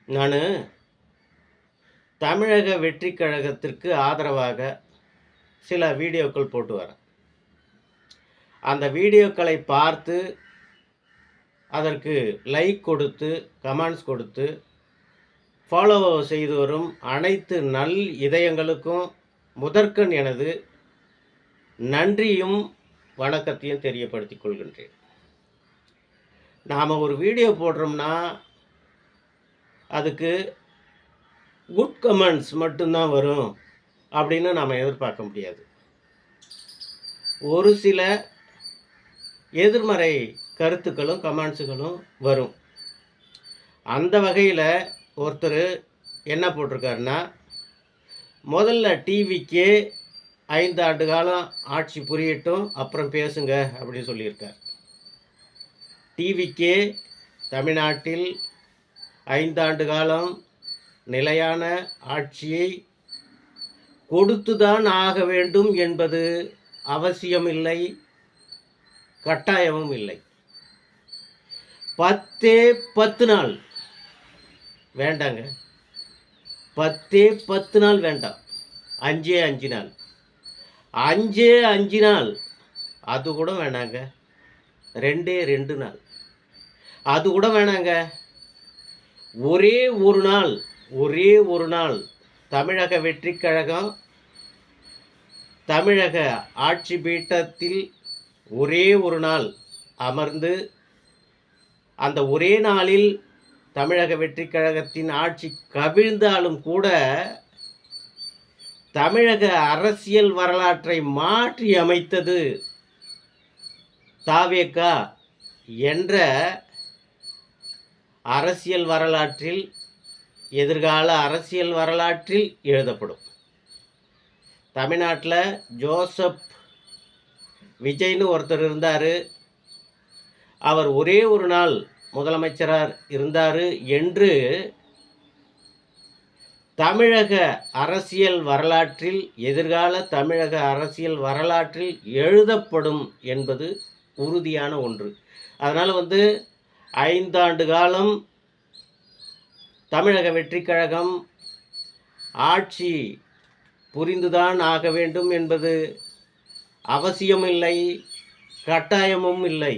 நான் தமிழக வெற்றி கழகத்திற்கு ஆதரவாக சில வீடியோக்கள் போட்டு வரேன். அந்த வீடியோக்களை பார்த்து அதற்கு லைக் கொடுத்து கமெண்ட்ஸ் கொடுத்து ஃபாலோ செய்து வரும் அனைத்து நல் இதயங்களுக்கும் முதற்கண் எனது நன்றியும் வணக்கத்தையும் தெரியப்படுத்திக் கொள்கின்றேன். நாம் ஒரு வீடியோ போடுறோம்னா அதுக்கு குட் கமெண்ட்ஸ் மட்டும்தான் வரும் அப்படின்னு நாம் எதிர்பார்க்க முடியாது. ஒரு சில எதிர்மறை கருத்துக்களும் கமெண்ட்ஸுகளும் வரும். அந்த வகையில் ஒருத்தர் என்ன போட்டிருக்காருன்னா, முதல்ல டிவிக்கே 5 ஆண்டு காலம் ஆட்சி புரியட்டும் அப்புறம் பேசுங்க அப்படின்னு சொல்லியிருக்கார். டிவிக்கே தமிழ்நாட்டில் 5 ஆண்டு காலம் நிலையான ஆட்சியை கொடுத்துதான் ஆக வேண்டும் என்பது அவசியமில்லை, கட்டாயமும் இல்லை. 10 நாள் வேண்டாங்க, 10 நாள் வேண்டாம், 5 நாள், 5 நாள் அது கூட வேணாங்க, 2 நாள் அது கூட வேணாங்க. ஒரே ஒரு நாள் தமிழக வெற்றி கழகம் தமிழக ஆட்சி பீட்டத்தில் ஒரே ஒரு நாள் அமர்ந்து அந்த ஒரே நாளில் தமிழக வெற்றி கழகத்தின் ஆட்சி கவிழ்ந்தாலும் கூட தமிழக அரசியல் வரலாற்றை மாற்றி அமைத்தது தாவேக என்ற அரசியல் வரலாற்றில், எதிர்கால அரசியல் வரலாற்றில் எழுதப்படும். தமிழ்நாட்டில் ஜோசப் விஜய்னு ஒருத்தர் இருந்தார். அவர் ஒரே ஒரு நாள் முதலமைச்சராக இருந்தார் என்று தமிழக அரசியல் வரலாற்றில், எதிர்கால தமிழக அரசியல் வரலாற்றில் எழுதப்படும் என்பது உறுதியான ஒன்று. அதனால் 5 ஆண்டு காலம் தமிழக வெற்றி கழகம் ஆட்சி புரிந்துதான் ஆக வேண்டும் என்பது அவசியமில்லை, கட்டாயமும் இல்லை.